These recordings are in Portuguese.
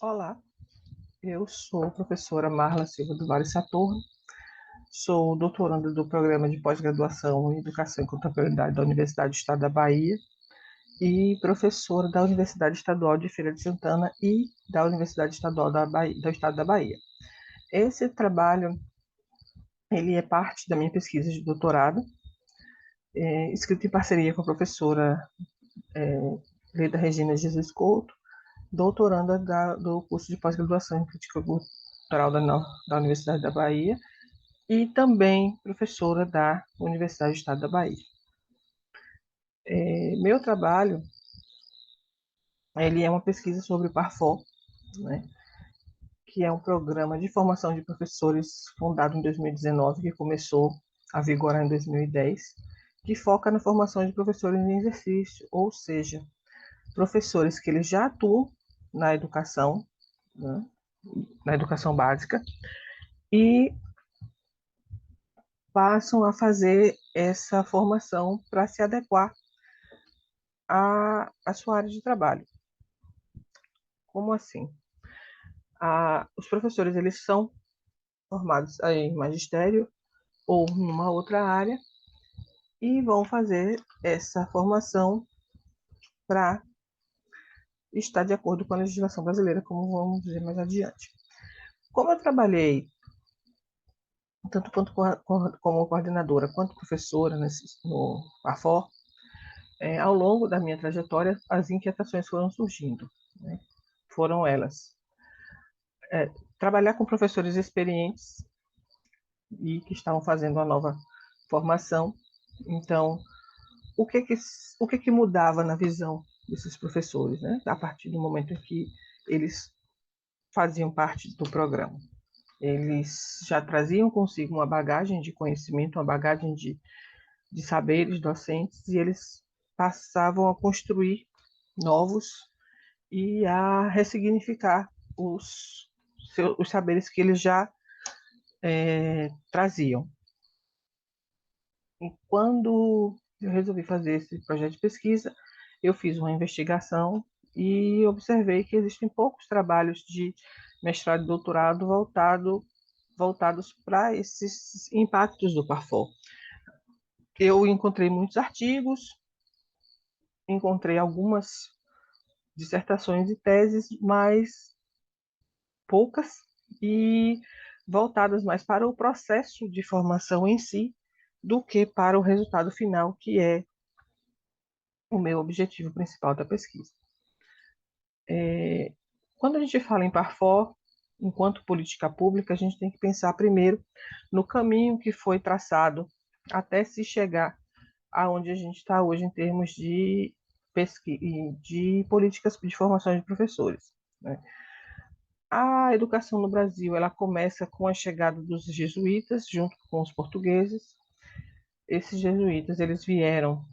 Olá, eu sou a professora Marla Silva do Vale Saturno, sou doutoranda do Programa de Pós-Graduação em Educação e Contemporaneidade da Universidade do Estado da Bahia e professora da Universidade Estadual de Feira de Santana e da Universidade Estadual da Bahia, do Estado da Bahia. Esse trabalho ele é parte da minha pesquisa de doutorado, escrito em parceria com a professora Leda Regina Jesus Couto, doutoranda do curso de pós-graduação em Crítica Cultural da Universidade da Bahia, e também professora da Universidade do Estado da Bahia. Meu trabalho ele é uma pesquisa sobre o Parfor, né, que é um programa de formação de professores fundado em 2019, que começou a vigorar em 2010, que foca na formação de professores em exercício, ou seja, professores que eles já atuam na educação, né, na educação básica, e passam a fazer essa formação para se adequar à sua área de trabalho. Como assim? Os professores eles são formados em magistério ou numa outra área e vão fazer essa formação para estar de acordo com a legislação brasileira, como vamos dizer mais adiante. Como eu trabalhei tanto como coordenadora quanto professora no AFOR, ao longo da minha trajetória, as inquietações foram surgindo. Né? Foram elas. Trabalhar com professores experientes e que estavam fazendo uma nova formação. Então, o que mudava na visão desses professores, né? A partir do momento em que eles faziam parte do programa? Eles já traziam consigo uma bagagem de conhecimento, uma bagagem de saberes docentes, e eles passavam a construir novos e a ressignificar os saberes que eles já traziam. E quando eu resolvi fazer esse projeto de pesquisa, eu fiz uma investigação e observei que existem poucos trabalhos de mestrado e doutorado voltados para esses impactos do Parfor. Eu encontrei muitos artigos, encontrei algumas dissertações e teses, mas poucas, e voltadas mais para o processo de formação em si, do que para o resultado final, que é o meu objetivo principal da pesquisa. Quando a gente fala em Parfor, enquanto política pública, a gente tem que pensar primeiro no caminho que foi traçado até se chegar aonde a gente está hoje em termos de pesquisa, de políticas de formação de professores. Né? A educação no Brasil ela começa com a chegada dos jesuítas junto com os portugueses. Esses jesuítas eles vieram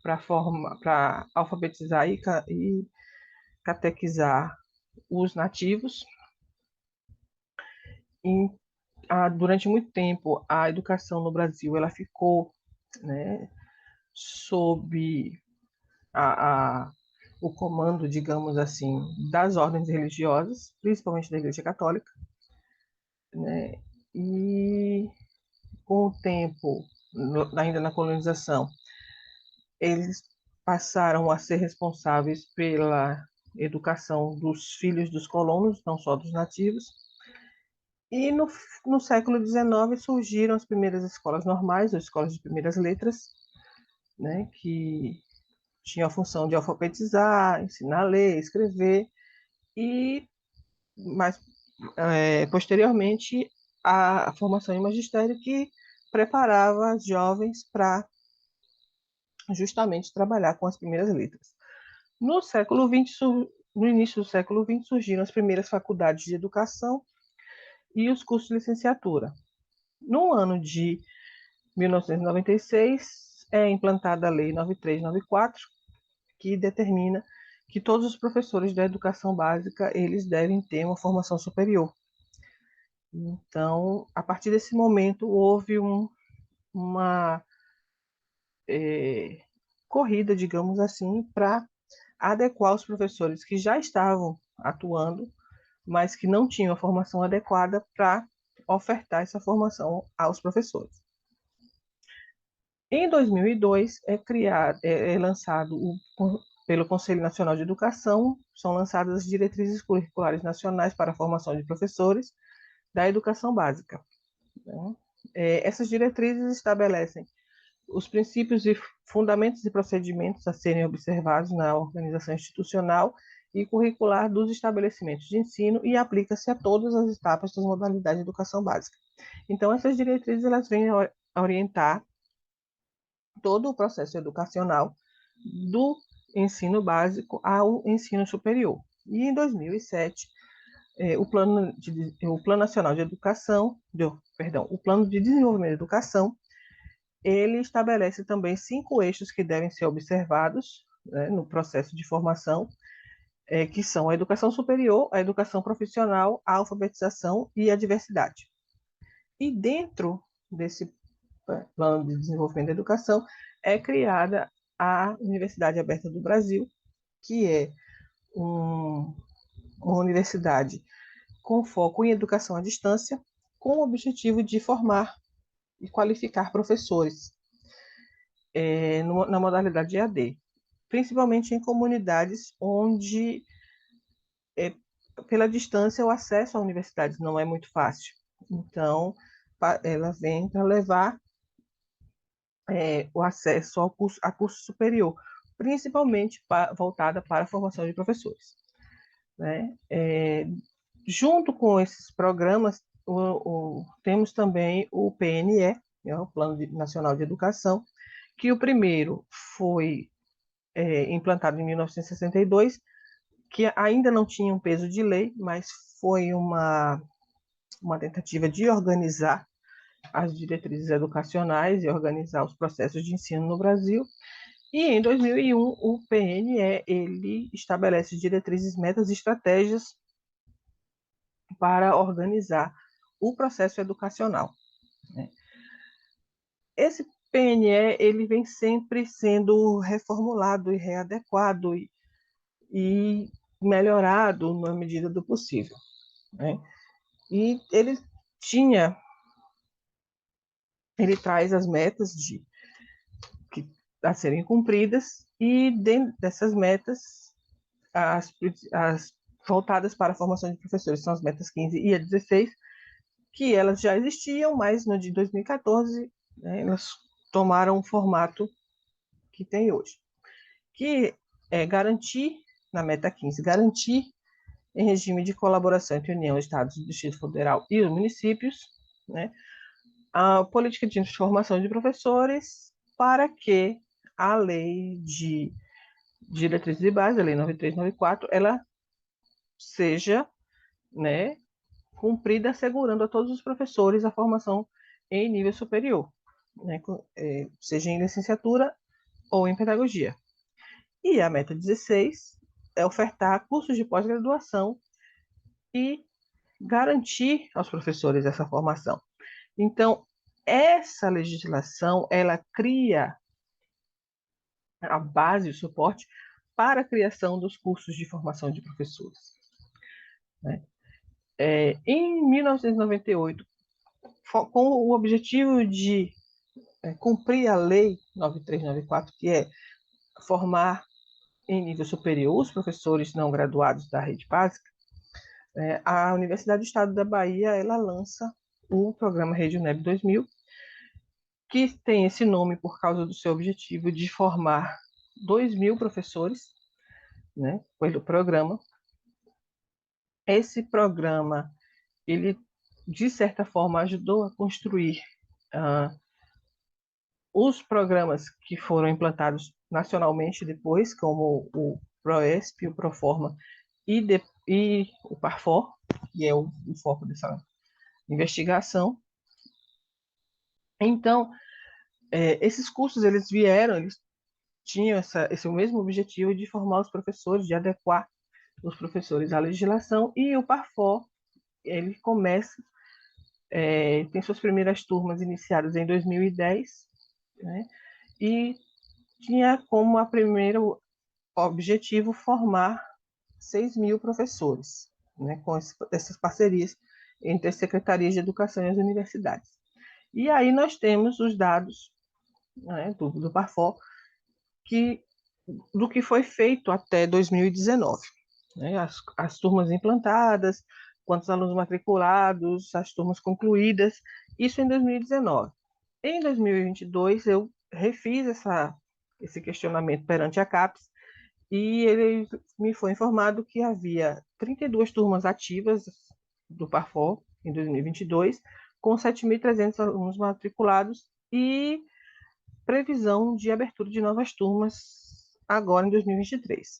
para alfabetizar e catequizar os nativos. E, durante muito tempo, a educação no Brasil ela ficou, né, sob a, a, o comando, digamos assim, das ordens religiosas, principalmente da Igreja Católica, né, e com o tempo, ainda na colonização, eles passaram a ser responsáveis pela educação dos filhos dos colonos, não só dos nativos. E no século XIX surgiram as primeiras escolas normais, ou escolas de primeiras letras, né, que tinham a função de alfabetizar, ensinar a ler, escrever, e mais posteriormente a formação em magistério, que preparava as jovens para justamente trabalhar com as primeiras letras. No século XX, no início do século XX, surgiram as primeiras faculdades de educação e os cursos de licenciatura. No ano de 1996, é implantada a Lei 9394, que determina que todos os professores da educação básica eles devem ter uma formação superior. Então, a partir desse momento, houve uma corrida, digamos assim, para adequar os professores que já estavam atuando mas que não tinham a formação adequada para ofertar essa formação aos professores. Em 2002, é lançado pelo Conselho Nacional de Educação, são lançadas as diretrizes curriculares nacionais para a formação de professores da educação básica. Né? Essas diretrizes estabelecem os princípios e fundamentos e procedimentos a serem observados na organização institucional e curricular dos estabelecimentos de ensino e aplica-se a todas as etapas das modalidades de educação básica. Então, essas diretrizes elas vêm orientar todo o processo educacional do ensino básico ao ensino superior. E em 2007, o Plano Nacional de Educação, o Plano de Desenvolvimento da Educação, ele estabelece também 5 eixos que devem ser observados, né, no processo de formação, que são a educação superior, a educação profissional, a alfabetização e a diversidade. E dentro desse Plano de Desenvolvimento da Educação é criada a Universidade Aberta do Brasil, que é uma universidade com foco em educação à distância, com o objetivo de formar e qualificar professores na modalidade EAD, principalmente em comunidades onde, pela distância, o acesso à universidade não é muito fácil. Então, ela vem para levar o acesso a curso superior, principalmente voltada para a formação de professores. Né? Junto com esses programas, temos também o PNE, né, o Plano Nacional de Educação, que o primeiro foi implantado em 1962, que ainda não tinha um peso de lei, mas foi uma tentativa de organizar as diretrizes educacionais e organizar os processos de ensino no Brasil. E em 2001, o PNE ele estabelece diretrizes, metas e estratégias para organizar o processo educacional. Esse PNE ele vem sempre sendo reformulado e readequado e melhorado na medida do possível. Né? E ele traz as metas a serem cumpridas e dentro dessas metas, as voltadas para a formação de professores são as metas 15 e a 16, que elas já existiam, mas no de 2014, né, elas tomaram o formato que tem hoje, que é garantir, na meta 15, garantir em regime de colaboração entre União, Estados, Distrito Federal e os municípios, né, a política de formação de professores para que a lei de diretrizes de base, a lei 9394, ela seja, né, cumprida, assegurando a todos os professores a formação em nível superior, né, seja em licenciatura ou em pedagogia. E a meta 16 é ofertar cursos de pós-graduação e garantir aos professores essa formação. Então, essa legislação, ela cria a base, o suporte para a criação dos cursos de formação de professores. Né? Em 1998, com o objetivo de cumprir a Lei 9394, que é formar em nível superior os professores não graduados da rede básica, a Universidade do Estado da Bahia ela lança o programa Rede UNEB 2000, que tem esse nome por causa do seu objetivo de formar 2.000 professores, né, pelo programa. Esse programa, ele, de certa forma, ajudou a construir os programas que foram implantados nacionalmente depois, como o PROESP, o PROFORMA e o PARFOR, que é o foco dessa investigação. Então, esses cursos, eles tinham esse mesmo objetivo de formar os professores, de adequar os professores à legislação, e o PARFOR, ele tem suas primeiras turmas iniciadas em 2010, né, e tinha como a primeiro objetivo formar 6.000 professores. né, com essas parcerias entre as secretarias de educação e as universidades. E aí nós temos os dados, né, do Parfor, do que foi feito até 2019. Né, as turmas implantadas, quantos alunos matriculados, as turmas concluídas, isso em 2019. Em 2022, eu refiz esse questionamento perante a CAPES e ele me foi informado que havia 32 turmas ativas do Parfor em 2022, com 7.300 alunos matriculados e previsão de abertura de novas turmas agora em 2023.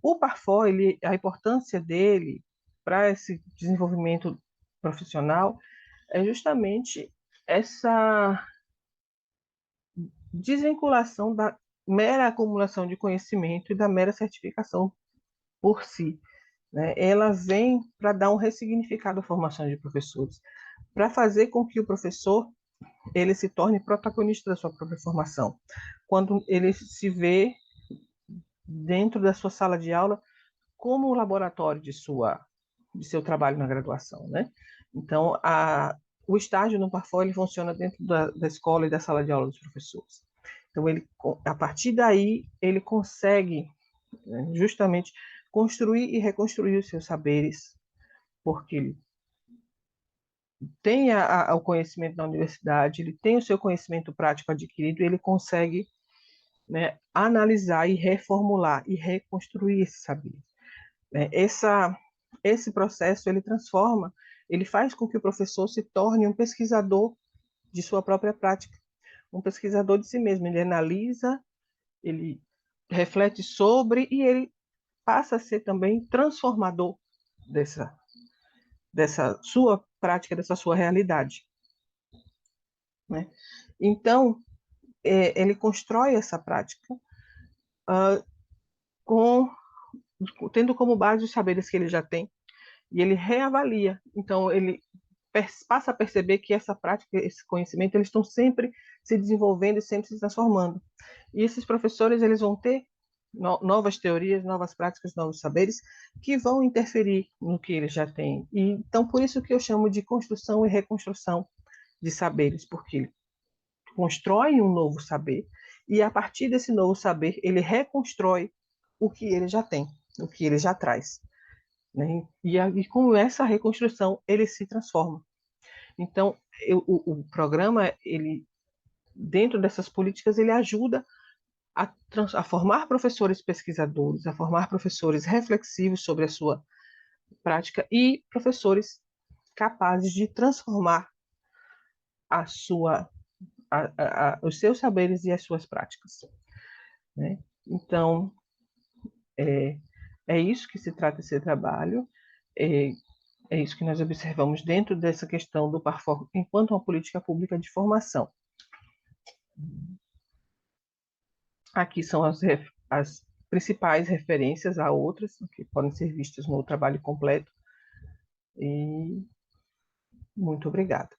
O Parfor, a importância dele para esse desenvolvimento profissional é justamente essa desvinculação da mera acumulação de conhecimento e da mera certificação por si. Né? Ela vem para dar um ressignificado à formação de professores, para fazer com que o professor ele se torne protagonista da sua própria formação. Quando ele se vê dentro da sua sala de aula como o laboratório de seu trabalho na graduação, né? Então, o estágio no Parfor ele funciona dentro da escola e da sala de aula dos professores. Então, a partir daí, ele consegue, né, justamente construir e reconstruir os seus saberes, porque ele tem o conhecimento na universidade, ele tem o seu conhecimento prático adquirido, ele consegue, né, analisar e reformular e reconstruir esse saber. Esse processo ele transforma, ele faz com que o professor se torne um pesquisador de sua própria prática, um pesquisador de si mesmo. Ele analisa, ele reflete sobre e ele passa a ser também transformador dessa sua prática, dessa sua realidade. Né? Então, ele constrói essa prática tendo como base os saberes que ele já tem, e ele reavalia. Então, ele passa a perceber que essa prática, esse conhecimento, eles estão sempre se desenvolvendo e sempre se transformando. E esses professores, eles vão ter novas teorias, novas práticas, novos saberes que vão interferir no que eles já têm. E, então, por isso que eu chamo de construção e reconstrução de saberes, porque ele constrói um novo saber e, a partir desse novo saber, ele reconstrói o que ele já tem, o que ele já traz. Né? E com essa reconstrução, ele se transforma. Então, o programa, ele, dentro dessas políticas, ele ajuda a formar professores pesquisadores, a formar professores reflexivos sobre a sua prática e professores capazes de transformar os seus saberes e as suas práticas. Né? Então, é isso que se trata esse trabalho, é isso que nós observamos dentro dessa questão do Parfor enquanto uma política pública de formação. Aqui são as principais referências, há outras que podem ser vistas no trabalho completo. E muito obrigada.